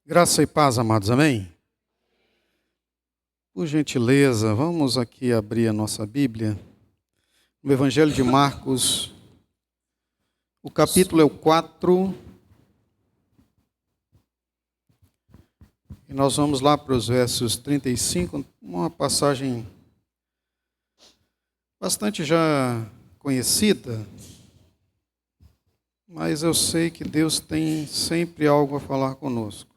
Graça e paz, amados, amém? Por gentileza, vamos aqui abrir a nossa Bíblia, no Evangelho de Marcos, o capítulo é o 4, e nós vamos lá para os versos 35, uma passagem bastante já conhecida, mas eu sei que Deus tem sempre algo a falar conosco.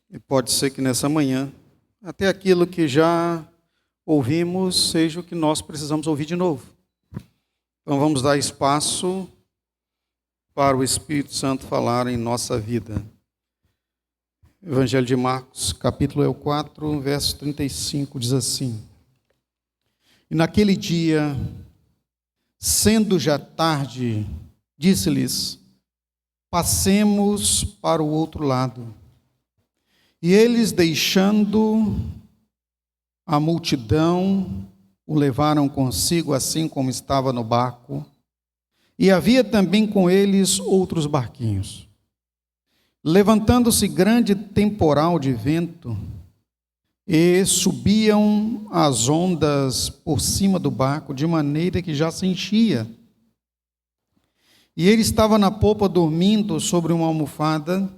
E pode ser que nessa manhã, até aquilo que já ouvimos, seja o que nós precisamos ouvir de novo. Então vamos dar espaço para o Espírito Santo falar em nossa vida. Evangelho de Marcos, capítulo é o 4, verso 35, diz assim: E naquele dia, sendo já tarde, disse-lhes: passemos para o outro lado. E eles, deixando a multidão, o levaram consigo, assim como estava no barco. E havia também com eles outros barquinhos. Levantando-se grande temporal de vento, e subiam as ondas por cima do barco, de maneira que já se enchia. E ele estava na popa dormindo sobre uma almofada,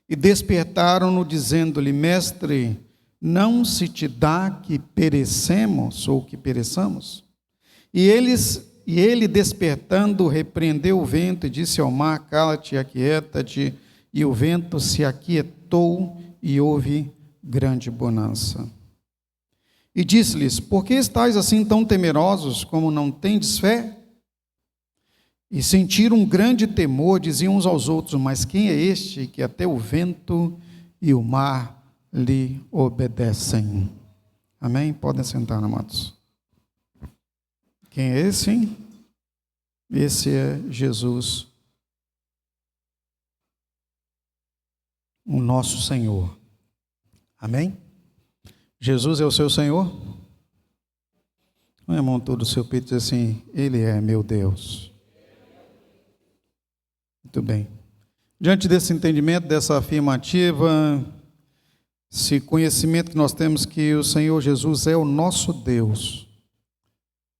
e despertaram-no, dizendo-lhe: Mestre, não se te dá que perecemos ou que pereçamos? E ele, despertando, repreendeu o vento e disse ao mar: Cala-te, aquieta-te. E o vento se aquietou e houve grande bonança. E disse-lhes: Por que estáis assim tão temerosos, como não tendes fé? E sentiram um grande temor, diziam uns aos outros: Mas quem é este que até o vento e o mar lhe obedecem? Amém? Podem sentar, amados. Quem é esse? Esse é Jesus, o nosso Senhor. Amém? Jesus é o seu Senhor? O irmão todo o seu peito diz assim: Ele é meu Deus. Muito bem. Diante desse entendimento, dessa afirmativa, esse conhecimento que nós temos que o Senhor Jesus é o nosso Deus,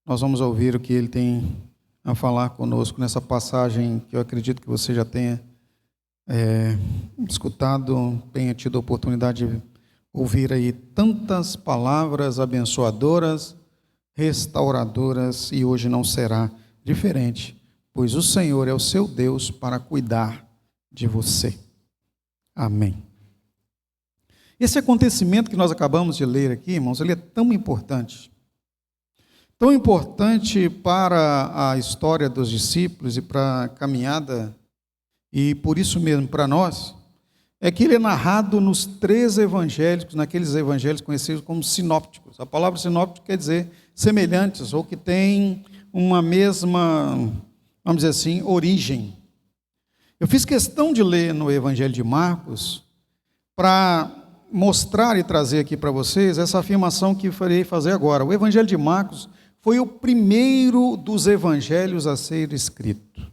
nós vamos ouvir o que Ele tem a falar conosco nessa passagem que eu acredito que você já tenha escutado, tenha tido a oportunidade de ouvir aí tantas palavras abençoadoras, restauradoras, e hoje não será diferente, pois o Senhor é o seu Deus para cuidar de você. Amém. Esse acontecimento que nós acabamos de ler aqui, irmãos, ele é tão importante para a história dos discípulos e para a caminhada, e por isso mesmo para nós, é que ele é narrado nos 3 evangelhos, naqueles evangelhos conhecidos como sinópticos. A palavra sinóptico quer dizer semelhantes, ou que tem uma mesma, vamos dizer assim, origem. Eu fiz questão de ler no Evangelho de Marcos para mostrar e trazer aqui para vocês essa afirmação que farei fazer agora. O Evangelho de Marcos foi o primeiro dos evangelhos a ser escrito.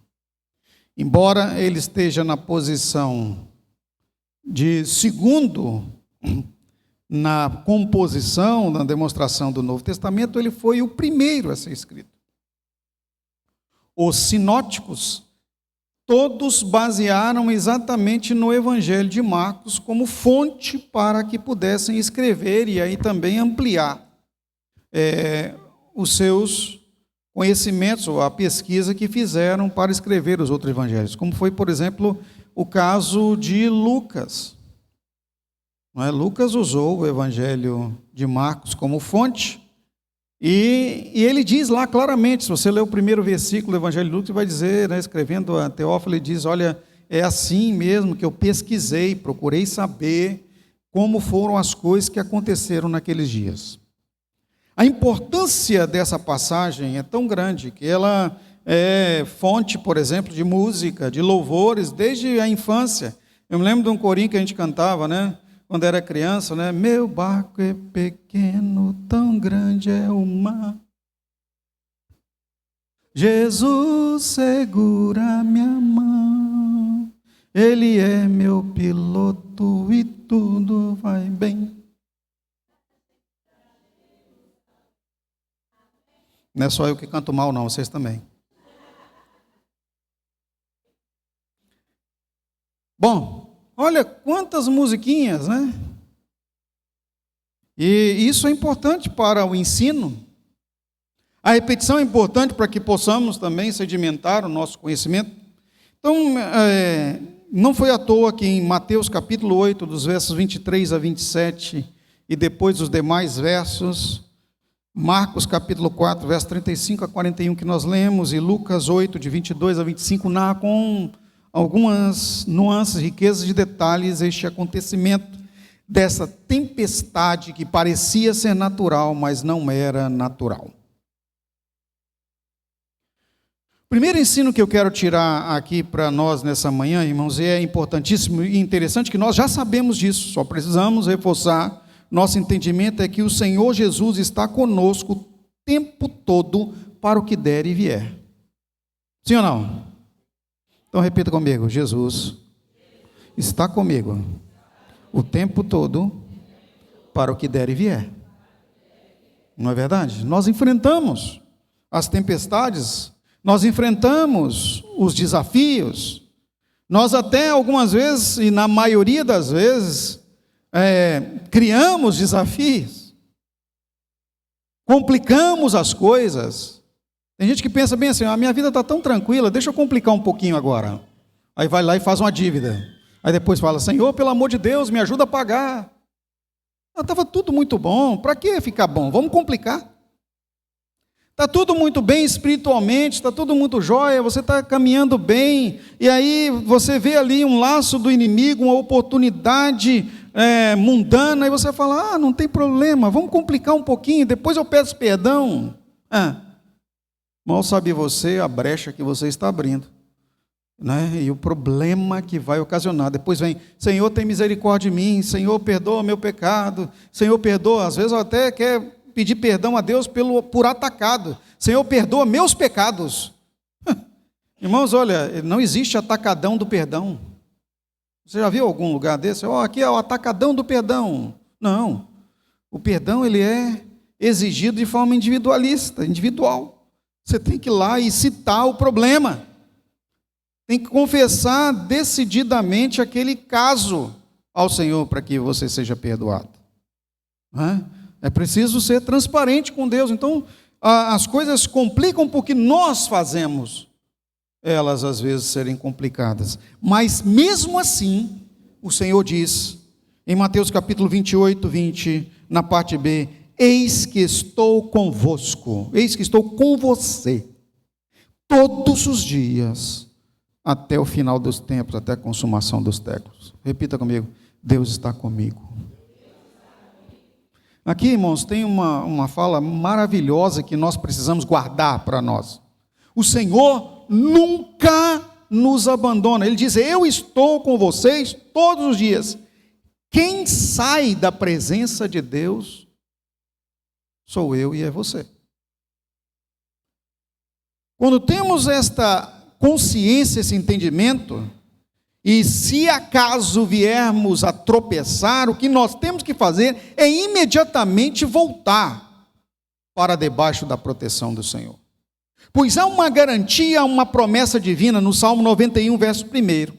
Embora ele esteja na posição de segundo na composição, na demonstração do Novo Testamento, ele foi o primeiro a ser escrito. Os sinóticos, todos basearam exatamente no Evangelho de Marcos como fonte para que pudessem escrever e aí também ampliar os seus conhecimentos, ou a pesquisa que fizeram para escrever os outros evangelhos, como foi, por exemplo, o caso de Lucas. Lucas usou o Evangelho de Marcos como fonte, e ele diz lá claramente, se você ler o primeiro versículo do Evangelho de Lucas, vai dizer, escrevendo a Teófilo, ele diz: olha, é assim mesmo que eu pesquisei, procurei saber como foram as coisas que aconteceram naqueles dias. A importância dessa passagem é tão grande que ela é fonte, por exemplo, de música, de louvores, desde a infância. Eu me lembro de um corinho que a gente cantava, quando era criança, Meu barco é pequeno, tão grande é o mar. Jesus segura minha mão. Ele é meu piloto e tudo vai bem. Não é só eu que canto mal, não, vocês também. Bom, olha quantas musiquinhas, né? E isso é importante para o ensino. A repetição é importante para que possamos também sedimentar o nosso conhecimento. Então, não foi à toa que em Mateus capítulo 8, dos versos 23 a 27, e depois os demais versos, Marcos capítulo 4, verso 35 a 41 que nós lemos, e Lucas 8, de 22 a 25, narra com algumas nuances, riquezas de detalhes este acontecimento dessa tempestade que parecia ser natural, mas não era natural. O primeiro ensino que eu quero tirar aqui para nós nessa manhã, irmãos, e é importantíssimo e interessante que nós já sabemos disso, só precisamos reforçar nosso entendimento, é que o Senhor Jesus está conosco o tempo todo para o que der e vier. Sim ou não? Então repita comigo: Jesus está comigo o tempo todo para o que der e vier. Não é verdade? Nós enfrentamos as tempestades, nós enfrentamos os desafios, nós até algumas vezes, e na maioria das vezes, criamos desafios, complicamos as coisas. Tem gente que pensa bem assim: a minha vida está tão tranquila, deixa eu complicar um pouquinho agora. Aí vai lá e faz uma dívida. Aí depois fala: Senhor, pelo amor de Deus, me ajuda a pagar. Estava tudo muito bom, para que ficar bom? Vamos complicar. Está tudo muito bem espiritualmente, está tudo muito jóia, você está caminhando bem, e aí você vê ali um laço do inimigo, uma oportunidade mundana, e você fala: não tem problema, vamos complicar um pouquinho, depois eu peço perdão. Mal sabe você a brecha que você está abrindo, né? E o problema que vai ocasionar. Depois vem: Senhor, tem misericórdia de mim, Senhor, perdoa meu pecado, Senhor, perdoa. Às vezes eu até quero pedir perdão a Deus por atacado. Senhor, perdoa meus pecados. Irmãos, olha, não existe atacadão do perdão. Você já viu algum lugar desse? Aqui é o atacadão do perdão. Não. O perdão, ele é exigido de forma individualista, individual. Você tem que ir lá e citar o problema. Tem que confessar decididamente aquele caso ao Senhor para que você seja perdoado. É preciso ser transparente com Deus. Então, as coisas complicam porque nós fazemos elas às vezes serem complicadas. Mas mesmo assim, o Senhor diz, em Mateus capítulo 28, 20, na parte B: eis que estou convosco, eis que estou com você, todos os dias, até o final dos tempos, até a consumação dos séculos. Repita comigo: Deus está comigo. Aqui, irmãos, tem uma fala maravilhosa que nós precisamos guardar para nós. O Senhor nunca nos abandona. Ele diz: eu estou com vocês todos os dias. Quem sai da presença de Deus sou eu e é você. Quando temos esta consciência, esse entendimento, e se acaso viermos a tropeçar, o que nós temos que fazer é imediatamente voltar para debaixo da proteção do Senhor. Pois há uma garantia, uma promessa divina no Salmo 91, verso 1.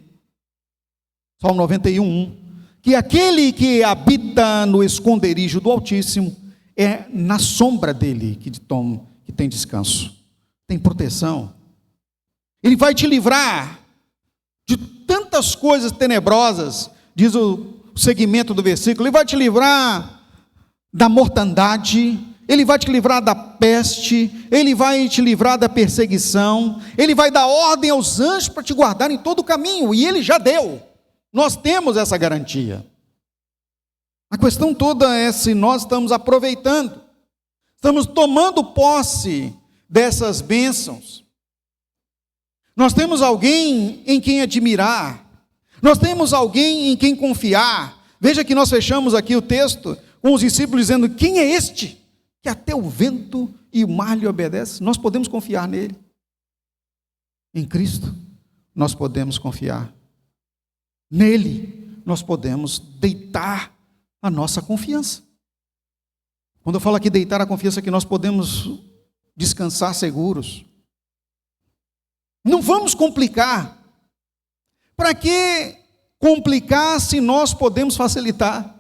Salmo 91, 1. Que aquele que habita no esconderijo do Altíssimo, é na sombra dele que tem descanso, tem proteção. Ele vai te livrar de tantas coisas tenebrosas, diz o segmento do versículo. Ele vai te livrar da mortandade, ele vai te livrar da peste, ele vai te livrar da perseguição, ele vai dar ordem aos anjos para te guardar em todo o caminho, e ele já deu. Nós temos essa garantia. A questão toda é se nós estamos aproveitando, estamos tomando posse dessas bênçãos. Nós temos alguém em quem admirar, nós temos alguém em quem confiar. Veja que nós fechamos aqui o texto com os discípulos dizendo: quem é este que até o vento e o mar lhe obedecem? Nós podemos confiar nele. Em Cristo nós podemos confiar. Nele nós podemos deitar a nossa confiança. Quando eu falo aqui deitar a confiança, é que nós podemos descansar seguros. Não vamos complicar. Para que complicar se nós podemos facilitar?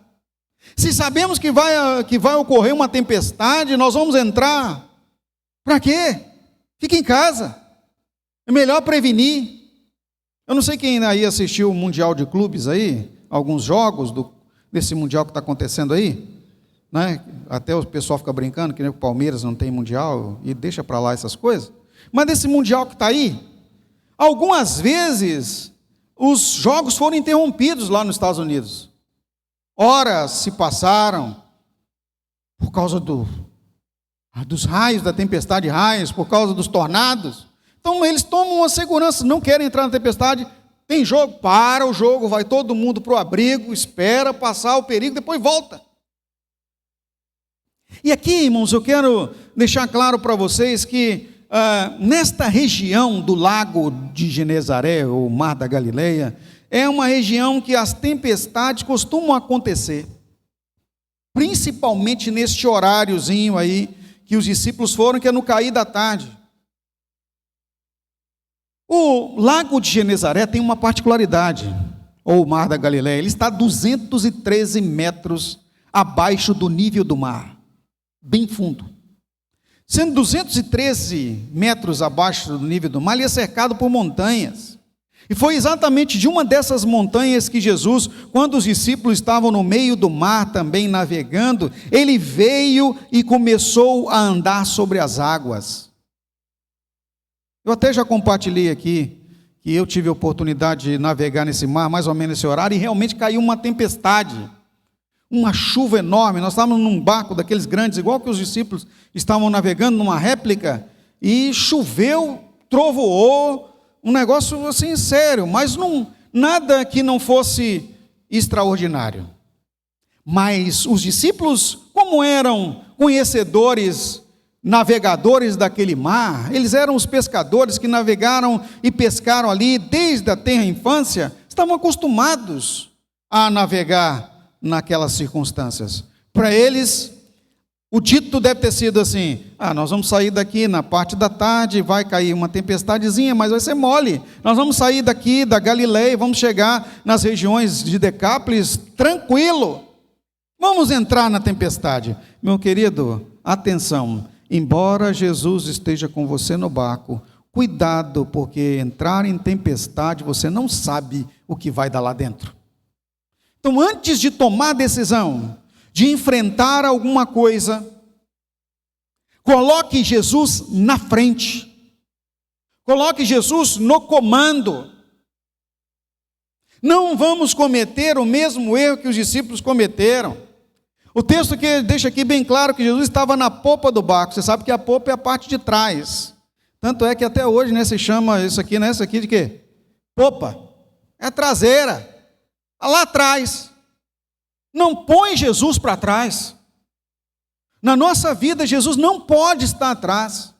Se sabemos que vai ocorrer uma tempestade, nós vamos entrar. Para quê? Fique em casa. É melhor prevenir. Eu não sei quem aí assistiu o Mundial de Clubes aí, alguns jogos desse Mundial que está acontecendo aí, né? Até o pessoal fica brincando que o Palmeiras não tem Mundial e deixa para lá essas coisas. Mas desse Mundial que está aí, algumas vezes os jogos foram interrompidos lá nos Estados Unidos. Horas se passaram por causa dos raios, da tempestade de raios, por causa dos tornados. Então eles tomam uma segurança, não querem entrar na tempestade, tem jogo, para o jogo, vai todo mundo para o abrigo, espera passar o perigo, depois volta. E aqui, irmãos, eu quero deixar claro para vocês que nesta região do lago de Genezaré, ou Mar da Galileia, é uma região que as tempestades costumam acontecer, principalmente neste horáriozinho aí que os discípulos foram, que é no cair da tarde. O lago de Genezaré tem uma particularidade, ou o Mar da Galileia, ele está a 213 metros abaixo do nível do mar, bem fundo. Sendo 213 metros abaixo do nível do mar, ele é cercado por montanhas. E foi exatamente de uma dessas montanhas que Jesus, quando os discípulos estavam no meio do mar também navegando, ele veio e começou a andar sobre as águas. Eu até já compartilhei aqui que eu tive a oportunidade de navegar nesse mar, mais ou menos nesse horário, e realmente caiu uma tempestade, uma chuva enorme. Nós estávamos num barco daqueles grandes, igual que os discípulos estavam navegando numa réplica, e choveu, trovoou, um negócio assim sério, mas nada que não fosse extraordinário. Mas os discípulos, como eram conhecedores, navegadores daquele mar, eles eram os pescadores que navegaram e pescaram ali desde a tenra infância, estavam acostumados a navegar naquelas circunstâncias. Para eles, o dito deve ter sido assim: nós vamos sair daqui na parte da tarde, vai cair uma tempestadezinha, mas vai ser mole. Nós vamos sair daqui da Galileia, vamos chegar nas regiões de Decápolis, tranquilo. Vamos entrar na tempestade. Meu querido, atenção, embora Jesus esteja com você no barco, cuidado, porque entrar em tempestade, você não sabe o que vai dar lá dentro. Então, antes de tomar a decisão de enfrentar alguma coisa, coloque Jesus na frente, coloque Jesus no comando. Não vamos cometer o mesmo erro que os discípulos cometeram. O texto que deixa aqui bem claro que Jesus estava na popa do barco. Você sabe que a popa é a parte de trás. Tanto é que até hoje, se chama isso aqui, essa aqui de quê? Popa. É a traseira. Lá atrás. Não põe Jesus para trás. Na nossa vida, Jesus não pode estar atrás.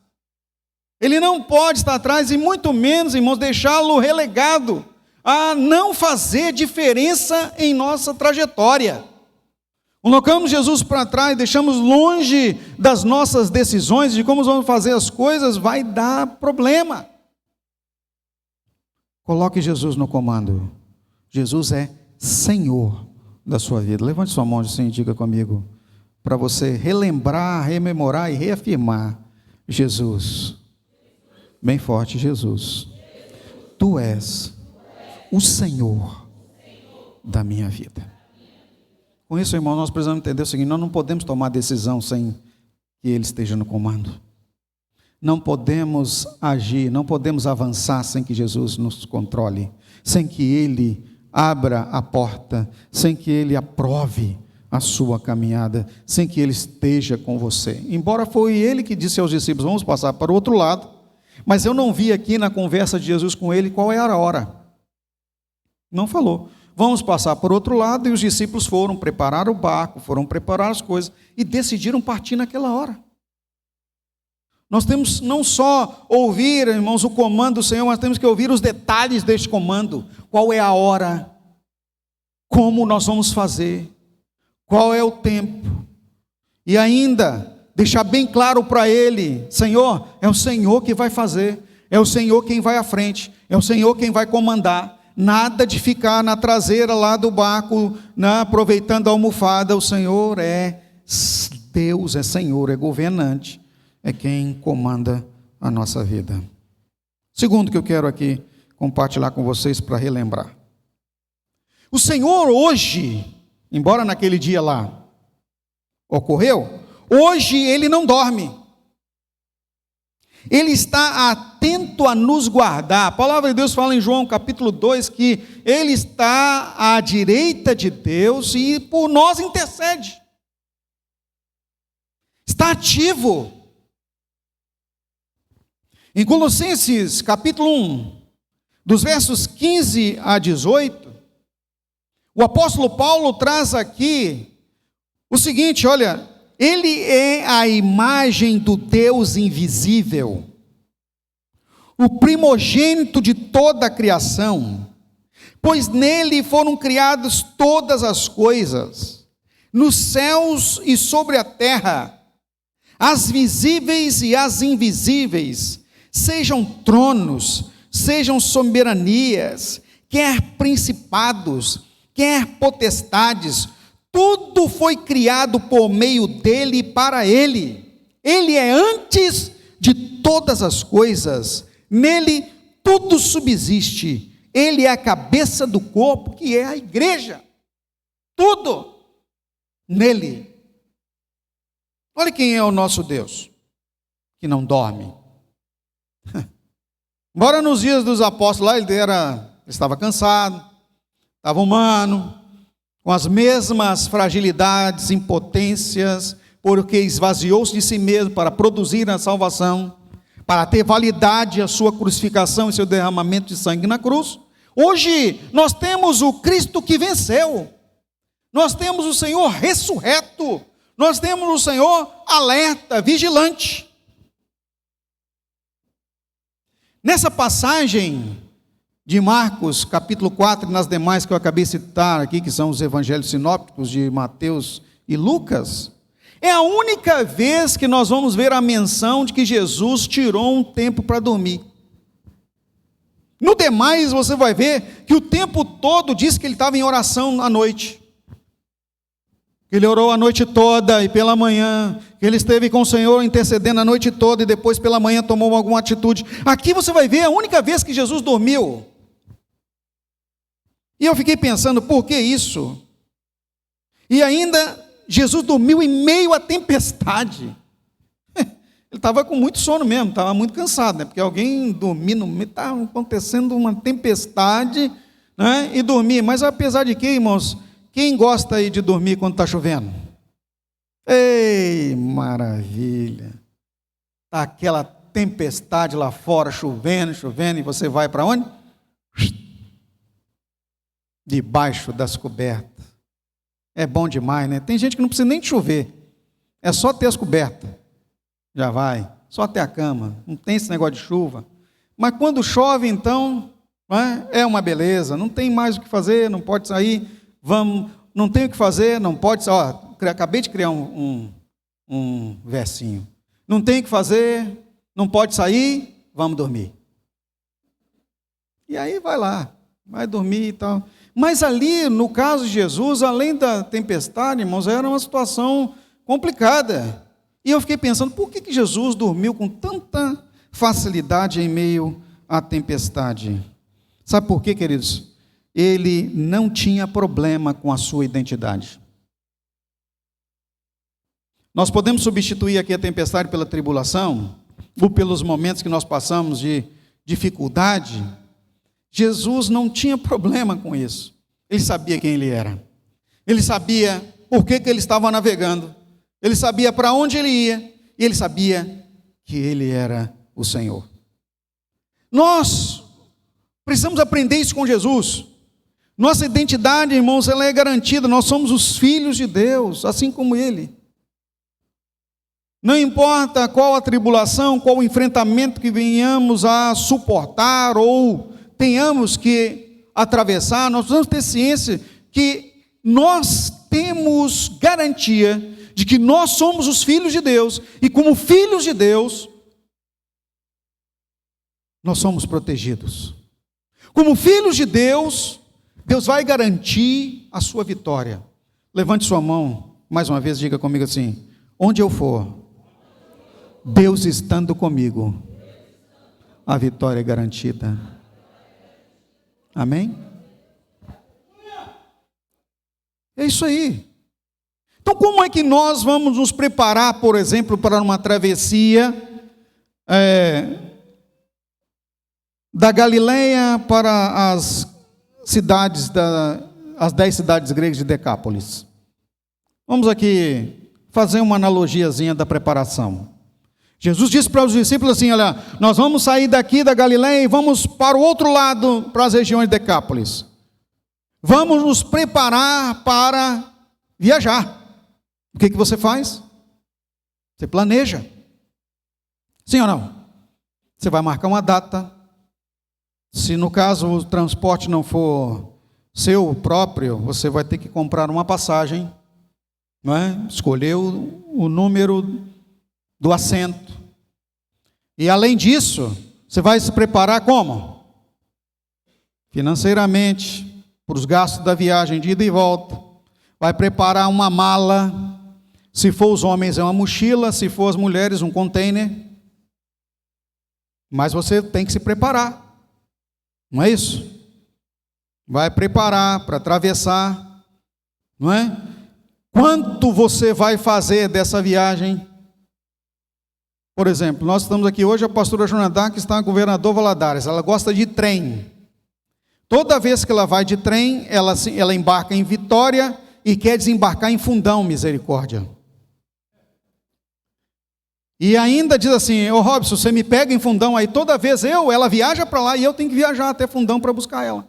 Ele não pode estar atrás e muito menos, irmãos, deixá-lo relegado a não fazer diferença em nossa trajetória. Colocamos Jesus para trás, deixamos longe das nossas decisões, de como vamos fazer as coisas, vai dar problema. Coloque Jesus no comando. Jesus é Senhor da sua vida. Levante sua mão assim e diga comigo, para você relembrar, rememorar e reafirmar: Jesus, bem forte, Jesus, Tu és o Senhor da minha vida. Com isso, irmão, nós precisamos entender o seguinte: nós não podemos tomar decisão sem que Ele esteja no comando. Não podemos agir, não podemos avançar sem que Jesus nos controle, sem que Ele abra a porta, sem que Ele aprove a sua caminhada, sem que Ele esteja com você. Embora foi Ele que disse aos discípulos: vamos passar para o outro lado, mas eu não vi aqui na conversa de Jesus com ele qual era a hora. Não falou. Vamos passar por outro lado, e os discípulos foram preparar o barco, foram preparar as coisas, e decidiram partir naquela hora. Nós temos não só ouvir, irmãos, o comando do Senhor, mas temos que ouvir os detalhes deste comando. Qual é a hora? como nós vamos fazer, qual é o tempo, e ainda deixar bem claro para ele: Senhor, é o Senhor que vai fazer, é o Senhor quem vai à frente, é o Senhor quem vai comandar. Nada de ficar na traseira lá do barco, aproveitando a almofada. O Senhor é Deus, é Senhor, é governante, é quem comanda a nossa vida. Segundo que eu quero aqui compartilhar com vocês para relembrar. O Senhor hoje, embora naquele dia lá ocorreu, hoje Ele não dorme. Ele está atento a nos guardar. A palavra de Deus fala em João capítulo 2 que Ele está à direita de Deus e por nós intercede. Está ativo. Em Colossenses capítulo 1, dos versos 15 a 18, o apóstolo Paulo traz aqui o seguinte: olha, Ele é a imagem do Deus invisível, o primogênito de toda a criação, pois nele foram criadas todas as coisas, nos céus e sobre a terra, as visíveis e as invisíveis, sejam tronos, sejam soberanias, quer principados, quer potestades, tudo foi criado por meio dele e para ele. Ele é antes de todas as coisas, nele tudo subsiste. Ele é a cabeça do corpo, que é a igreja. Tudo nele. Olha quem é o nosso Deus, que não dorme. Embora nos dias dos apóstolos lá ele estava cansado, estava humano, com as mesmas fragilidades, impotências, porque esvaziou-se de si mesmo para produzir a salvação, para ter validade a sua crucificação e seu derramamento de sangue na cruz. Hoje nós temos o Cristo que venceu, nós temos o Senhor ressurreto, nós temos o Senhor alerta, vigilante. Nessa passagem de Marcos, capítulo 4, e nas demais que eu acabei de citar aqui, que são os evangelhos sinópticos de Mateus e Lucas, é a única vez que nós vamos ver a menção de que Jesus tirou um tempo para dormir. No demais, você vai ver que o tempo todo diz que ele estava em oração à noite. Ele orou a noite toda e pela manhã, que ele esteve com o Senhor intercedendo a noite toda e depois pela manhã tomou alguma atitude. Aqui você vai ver a única vez que Jesus dormiu. E eu fiquei pensando, por que isso? E ainda, Jesus dormiu em meio à tempestade. Ele estava com muito sono mesmo, estava muito cansado, né? Porque alguém dormir no meio, estava acontecendo uma tempestade, né? E dormir. Mas apesar de que, irmãos, quem gosta aí de dormir quando está chovendo? Ei, maravilha! Está aquela tempestade lá fora, chovendo, e você vai para onde? Debaixo das cobertas. É bom demais, né? Tem gente que não precisa nem de chover, é só ter as cobertas, já vai, só ter a cama, não tem esse negócio de chuva. Mas quando chove, então, é uma beleza, não tem mais o que fazer, não pode sair, não tem o que fazer, não pode sair. Acabei de criar um versinho, não tem o que fazer, não pode sair, vamos dormir. E aí vai lá, vai dormir e tal. Mas ali, no caso de Jesus, além da tempestade, irmãos, era uma situação complicada. E eu fiquei pensando, por que Jesus dormiu com tanta facilidade em meio à tempestade? Sabe por quê, queridos? Ele não tinha problema com a sua identidade. Nós podemos substituir aqui a tempestade pela tribulação, ou pelos momentos que nós passamos de dificuldade. Jesus não tinha problema com isso. Ele sabia quem ele era. Ele sabia por que ele estava navegando. Ele sabia para onde ele ia. E ele sabia que ele era o Senhor. Nós precisamos aprender isso com Jesus. Nossa identidade, irmãos, ela é garantida. Nós somos os filhos de Deus, assim como Ele. Não importa qual a tribulação, qual o enfrentamento que venhamos a suportar ou tenhamos que atravessar, nós precisamos ter ciência que nós temos garantia de que nós somos os filhos de Deus, e como filhos de Deus, nós somos protegidos. Como filhos de Deus, Deus vai garantir a sua vitória. Levante sua mão, mais uma vez, diga comigo assim: onde eu for, Deus estando comigo, a vitória é garantida. Amém? É isso aí. Então, como é que nós vamos nos preparar, por exemplo, para uma travessia da Galileia para as cidades, as 10 cidades gregas de Decápolis? Vamos aqui fazer uma analogiazinha da preparação. Jesus disse para os discípulos assim: olha, nós vamos sair daqui da Galileia e vamos para o outro lado, para as regiões de Decápolis. Vamos nos preparar para viajar. O que você faz? Você planeja. Sim ou não? Você vai marcar uma data. Se no caso o transporte não for seu próprio, você vai ter que comprar uma passagem, não é? Escolher o número do assento. E além disso, você vai se preparar como? Financeiramente, para os gastos da viagem de ida e volta. Vai preparar uma mala. Se for os homens, é uma mochila. Se for as mulheres, um container. Mas você tem que se preparar. Não é isso? Vai preparar para atravessar. Não é? Quanto você vai fazer dessa viagem? Por exemplo, nós estamos aqui hoje, a pastora Jonadá, que está em Governador Valadares. Ela gosta de trem. Toda vez que ela vai de trem, ela embarca em Vitória e quer desembarcar em Fundão, misericórdia. E ainda diz assim: ô Robson, você me pega em Fundão, aí toda vez ela viaja para lá e eu tenho que viajar até Fundão para buscar ela.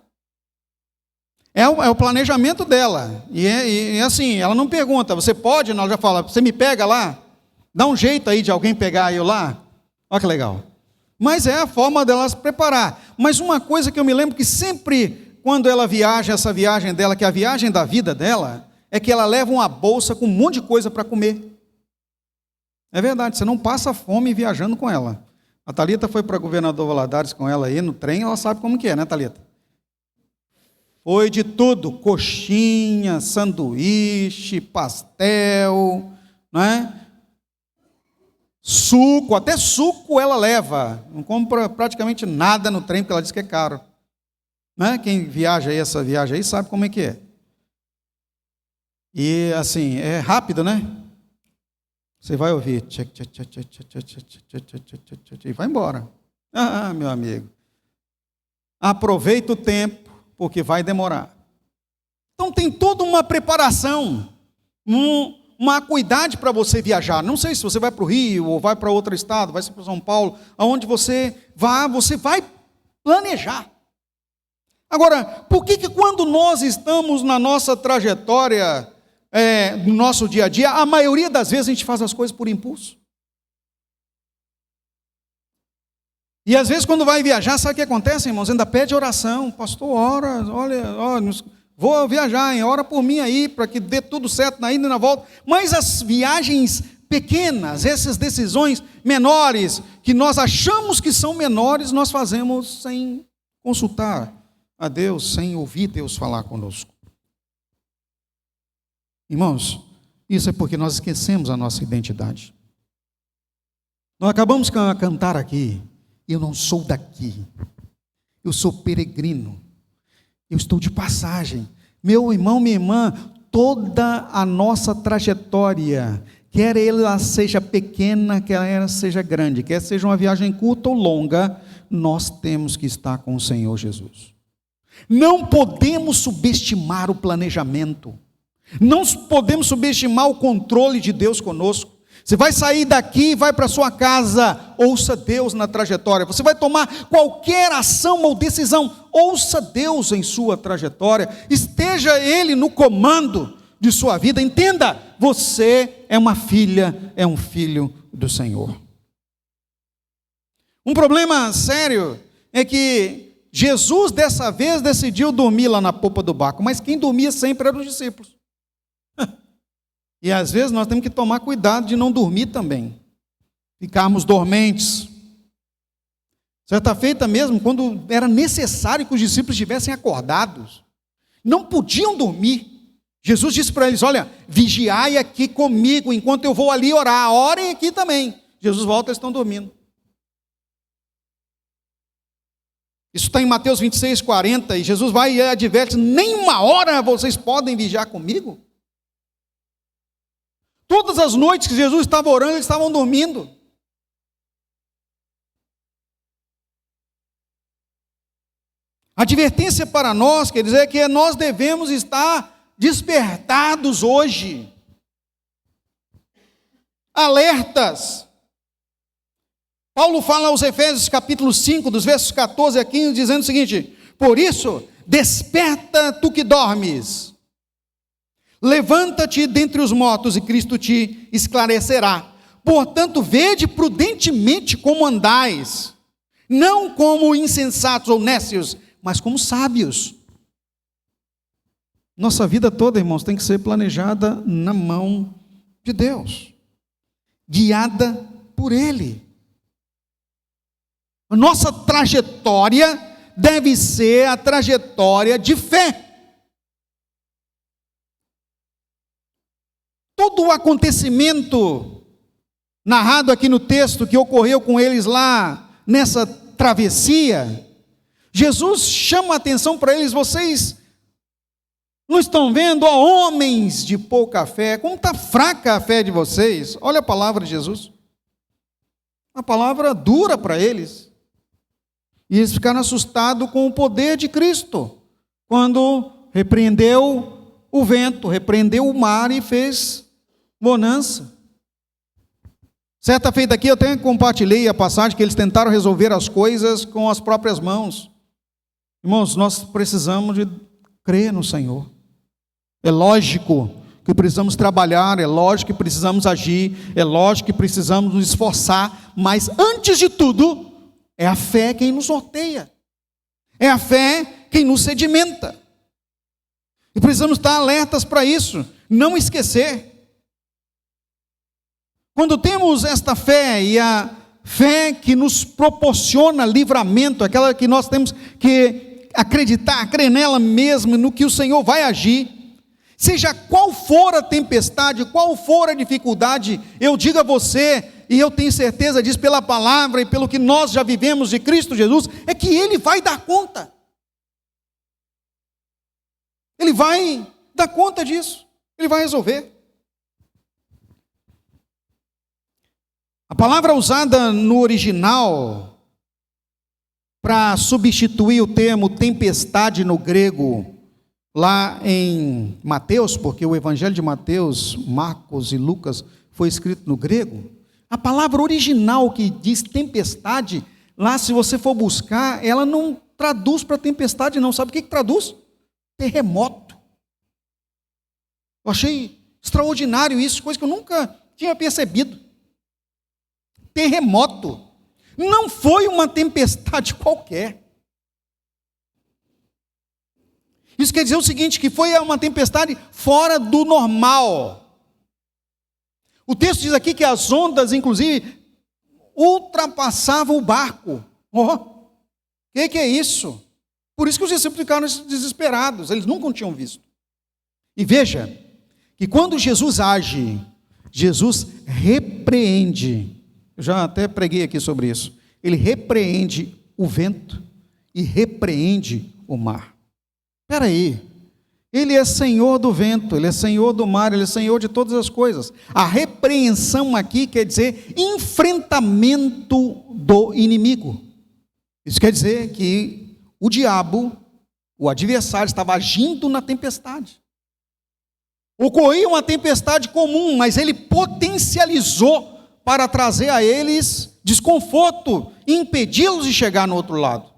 É o planejamento dela. E assim, ela não pergunta: você pode? Não, ela já fala: você me pega lá? Dá um jeito aí de alguém pegar eu lá? Olha que legal. Mas é a forma dela se preparar. Mas uma coisa que eu me lembro que sempre, quando ela viaja, essa viagem dela, que é a viagem da vida dela, é que ela leva uma bolsa com um monte de coisa para comer. É verdade, você não passa fome viajando com ela. A Thalita foi para Governador Valadares com ela aí no trem, ela sabe como que é, né, Thalita? Foi de tudo: coxinha, sanduíche, pastel, não é? Suco, até suco ela leva. Não compra praticamente nada no trem, porque ela diz que é caro. Não é? Quem viaja aí, essa viagem aí, sabe como é que é. E assim, é rápido, né? Você vai ouvir, e vai embora. Ah, meu amigo, aproveita o tempo, porque vai demorar. Então tem toda uma preparação, uma acuidade para você viajar. Não sei se você vai para o Rio, ou vai para outro estado, vai para São Paulo, aonde você vai planejar. Agora, por que quando nós estamos na nossa trajetória, no nosso dia a dia, a maioria das vezes a gente faz as coisas por impulso? E às vezes quando vai viajar, sabe o que acontece, irmãos? Ainda pede oração: pastor, ora, olha, vou viajar, ora por mim aí, para que dê tudo certo na ida e na volta. Mas as viagens pequenas, essas decisões menores, que nós achamos que são menores, nós fazemos sem consultar a Deus, sem ouvir Deus falar conosco. Irmãos, isso é porque nós esquecemos a nossa identidade. Nós acabamos de cantar aqui: eu não sou daqui, eu sou peregrino, eu estou de passagem. Meu irmão, minha irmã, toda a nossa trajetória, quer ela seja pequena, quer ela seja grande, quer seja uma viagem curta ou longa, nós temos que estar com o Senhor Jesus. Não podemos subestimar o planejamento. Não podemos subestimar o controle de Deus conosco. Você vai sair daqui e vai para sua casa, ouça Deus na trajetória. Você vai tomar qualquer ação ou decisão, ouça Deus em sua trajetória. Esteja Ele no comando de sua vida. Entenda, você é uma filha, é um filho do Senhor. Um problema sério é que Jesus dessa vez decidiu dormir lá na popa do barco, mas quem dormia sempre eram os discípulos. E às vezes nós temos que tomar cuidado de não dormir também, ficarmos dormentes. Certa feita mesmo, quando era necessário que os discípulos estivessem acordados, não podiam dormir. Jesus disse para eles: olha, vigiai aqui comigo, enquanto eu vou ali orar, orem aqui também. Jesus volta, eles estão dormindo. Isso está em Mateus 26, 40, e Jesus vai e adverte: nem uma hora vocês podem vigiar comigo? Todas as noites que Jesus estava orando, eles estavam dormindo. A advertência para nós, quer dizer, é que nós devemos estar despertados hoje, alertas. Paulo fala aos Efésios capítulo 5, dos versos 14 a 15, dizendo o seguinte: por isso, desperta tu que dormes, levanta-te dentre os mortos e Cristo te esclarecerá. Portanto, vede prudentemente como andais, não como insensatos ou nécios, mas como sábios. Nossa vida toda, irmãos, tem que ser planejada na mão de Deus, guiada por Ele. A nossa trajetória deve ser a trajetória de fé. Todo o acontecimento narrado aqui no texto que ocorreu com eles lá nessa travessia, Jesus chama a atenção para eles: vocês não estão vendo, ó homens de pouca fé, como está fraca a fé de vocês? Olha a palavra de Jesus, uma palavra dura para eles. E eles ficaram assustados com o poder de Cristo, quando repreendeu o vento, repreendeu o mar e fez bonança. Certa feita aqui eu até compartilhei a passagem que eles tentaram resolver as coisas com as próprias mãos. Irmãos, nós precisamos de crer no Senhor. É lógico que precisamos trabalhar, é lógico que precisamos agir, é lógico que precisamos nos esforçar, mas antes de tudo, é a fé quem nos norteia, é a fé quem nos sedimenta. E precisamos estar alertas para isso, não esquecer. Quando temos esta fé, e a fé que nos proporciona livramento, aquela que nós temos que acreditar, crer nela mesmo, no que o Senhor vai agir, seja qual for a tempestade, qual for a dificuldade, eu digo a você, e eu tenho certeza disso pela palavra e pelo que nós já vivemos de Cristo Jesus, é que Ele vai dar conta. Ele vai dar conta disso, Ele vai resolver. A palavra usada no original para substituir o termo tempestade no grego, lá em Mateus, porque o Evangelho de Mateus, Marcos e Lucas foi escrito no grego, a palavra original que diz tempestade, lá se você for buscar, ela não traduz para tempestade não, sabe o que traduz? Terremoto. Eu achei extraordinário isso, coisa que eu nunca tinha percebido. Terremoto. Não foi uma tempestade qualquer. Isso quer dizer o seguinte, que foi uma tempestade fora do normal. O texto diz aqui que as ondas, inclusive, ultrapassavam o barco. O que é isso? Por isso que os discípulos ficaram desesperados, eles nunca tinham visto. E veja, que quando Jesus age, Jesus repreende. Eu já até preguei aqui sobre isso. Ele repreende o vento e repreende o mar. Espera aí, Ele é Senhor do vento, Ele é Senhor do mar, Ele é Senhor de todas as coisas. A repreensão aqui quer dizer enfrentamento do inimigo. Isso quer dizer que o diabo, o adversário, estava agindo na tempestade. Ocorria uma tempestade comum, mas ele potencializou para trazer a eles desconforto e impedi-los de chegar no outro lado.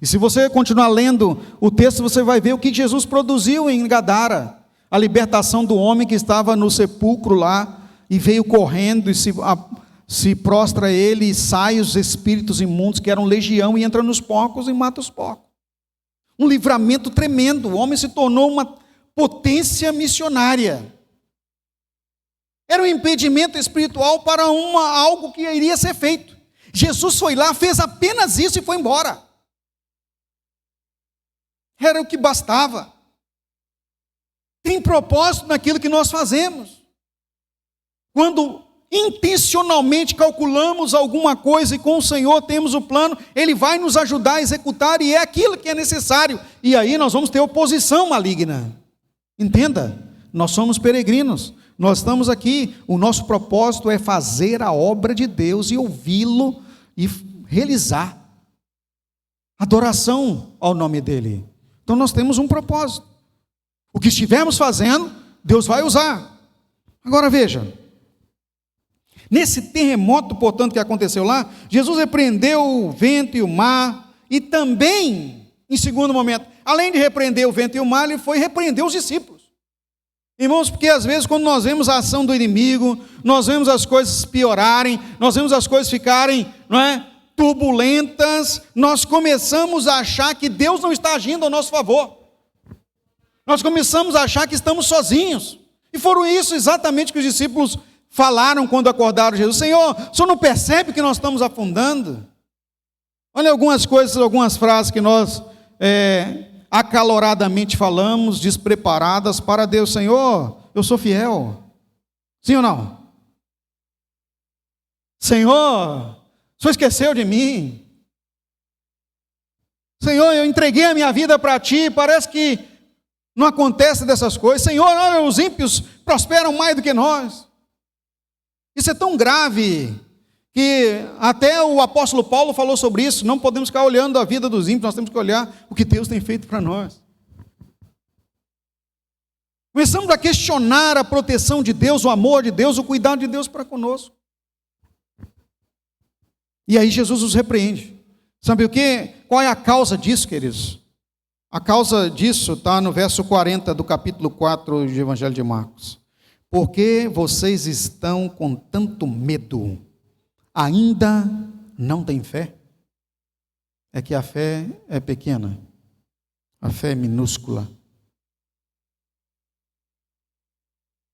E se você continuar lendo o texto, você vai ver o que Jesus produziu em Gadara, a libertação do homem que estava no sepulcro lá, e veio correndo e Se prostra ele e sai os espíritos imundos, que eram legião, e entra nos porcos e mata os porcos. Um livramento tremendo. O homem se tornou uma potência missionária. Era um impedimento espiritual para algo que iria ser feito. Jesus foi lá, fez apenas isso e foi embora. Era o que bastava. Tem propósito naquilo que nós fazemos. Quando intencionalmente calculamos alguma coisa e com o Senhor temos o plano, Ele vai nos ajudar a executar, e é aquilo que é necessário. E aí nós vamos ter oposição maligna. Entenda, nós somos peregrinos, nós estamos aqui, o nosso propósito é fazer a obra de Deus e ouvi-lo e realizar adoração ao nome dEle. Então nós temos um propósito. O que estivermos fazendo, Deus vai usar. Agora veja, nesse terremoto, portanto, que aconteceu lá, Jesus repreendeu o vento e o mar, e também, em segundo momento, além de repreender o vento e o mar, ele foi repreender os discípulos. Irmãos, porque às vezes quando nós vemos a ação do inimigo, nós vemos as coisas piorarem, nós vemos as coisas ficarem, turbulentas, nós começamos a achar que Deus não está agindo ao nosso favor. Nós começamos a achar que estamos sozinhos. E foram isso exatamente que os discípulos falaram quando acordaram Jesus. Senhor, o Senhor não percebe que nós estamos afundando? Olha algumas coisas, algumas frases que nós acaloradamente falamos, despreparadas para Deus. Senhor, eu sou fiel. Sim ou não? Senhor, o Senhor esqueceu de mim. Senhor, eu entreguei a minha vida para Ti, parece que não acontece dessas coisas. Senhor, olha, os ímpios prosperam mais do que nós. Isso é tão grave que até o apóstolo Paulo falou sobre isso. Não podemos ficar olhando a vida dos ímpios, nós temos que olhar o que Deus tem feito para nós. Começamos a questionar a proteção de Deus, o amor de Deus, o cuidado de Deus para conosco. E aí Jesus os repreende. Sabe o quê? Qual é a causa disso, queridos? A causa disso está no verso 40 do capítulo 4 do Evangelho de Marcos. Porque vocês estão com tanto medo, ainda não têm fé? É que a fé é pequena, a fé é minúscula.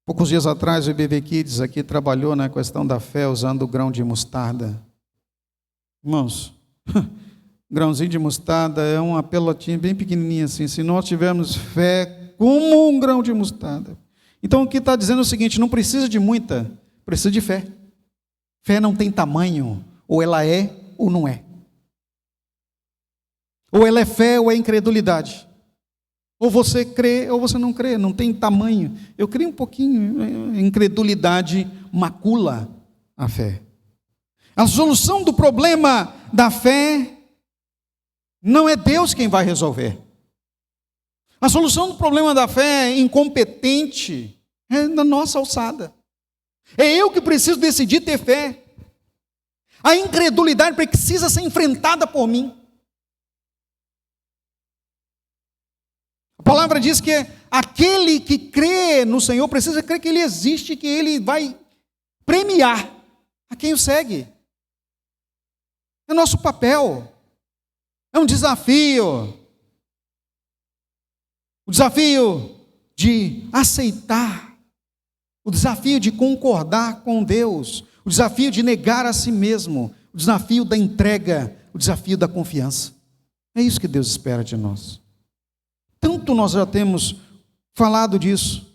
Poucos dias atrás o IBV Kids aqui trabalhou na questão da fé usando o grão de mostarda. Irmãos, grãozinho de mostarda é uma pelotinha bem pequenininha assim. Se nós tivermos fé como um grão de mostarda. Então o que está dizendo é o seguinte: não precisa de muita, precisa de fé. Fé não tem tamanho, ou ela é ou não é. Ou ela é fé ou é incredulidade. Ou você crê ou você não crê, não tem tamanho. Eu creio um pouquinho, incredulidade macula a fé. A solução do problema da fé não é Deus quem vai resolver. A solução do problema da fé incompetente é da nossa alçada. É eu que preciso decidir ter fé. A incredulidade precisa ser enfrentada por mim. A palavra diz que aquele que crê no Senhor precisa crer que Ele existe, que Ele vai premiar a quem o segue. É nosso papel. É um desafio. O desafio de aceitar. O desafio de concordar com Deus. O desafio de negar a si mesmo. O desafio da entrega. O desafio da confiança. É isso que Deus espera de nós. Tanto nós já temos falado disso.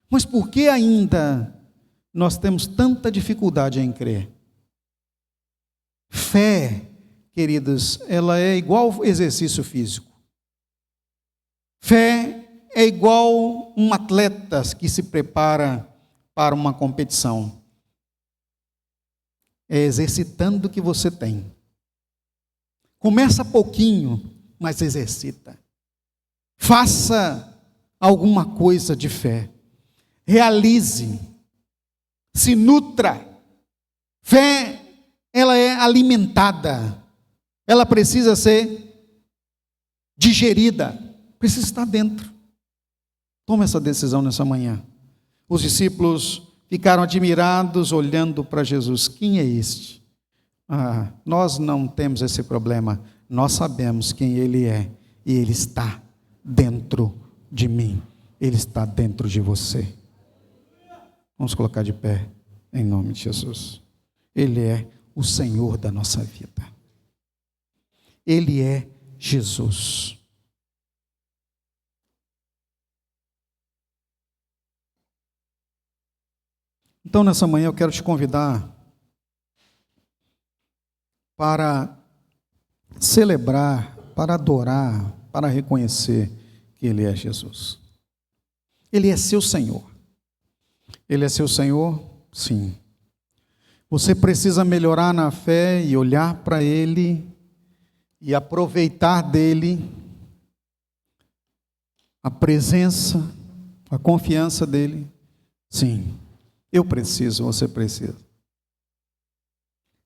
Mas por que ainda nós temos tanta dificuldade em crer? Fé, queridos, ela é igual exercício físico. Fé é igual um atleta que se prepara para uma competição. É exercitando o que você tem. Começa pouquinho, mas exercita. Faça alguma coisa de fé. Realize. Se nutra. Fé, ela é alimentada. Ela precisa ser digerida. Precisa estar dentro. Toma essa decisão nessa manhã. Os discípulos ficaram admirados olhando para Jesus. Quem é este? Nós não temos esse problema. Nós sabemos quem Ele é e Ele está dentro de mim. Ele está dentro de você. Vamos colocar de pé em nome de Jesus. Ele é o Senhor da nossa vida. Ele é Jesus. Então, nessa manhã, eu quero te convidar para celebrar, para adorar, para reconhecer que Ele é Jesus. Ele é seu Senhor. Ele é seu Senhor? Sim. Você precisa melhorar na fé e olhar para Ele e aproveitar dEle a presença, a confiança dEle? Sim. Eu preciso, você precisa.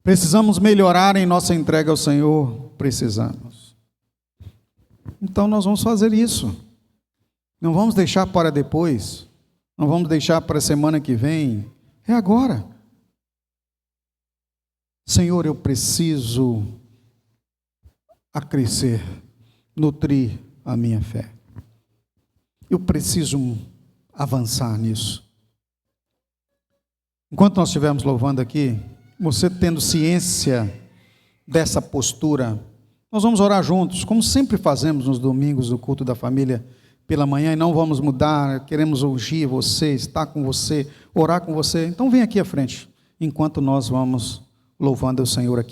Precisamos melhorar em nossa entrega ao Senhor? Precisamos. Então nós vamos fazer isso. Não vamos deixar para depois. Não vamos deixar para a semana que vem. É agora. Senhor, eu preciso crescer, nutrir a minha fé. Eu preciso avançar nisso. Enquanto nós estivermos louvando aqui, você tendo ciência dessa postura, nós vamos orar juntos, como sempre fazemos nos domingos do culto da família pela manhã, e não vamos mudar, queremos ungir você, estar com você, orar com você. Então vem aqui à frente, enquanto nós vamos louvando o Senhor aqui.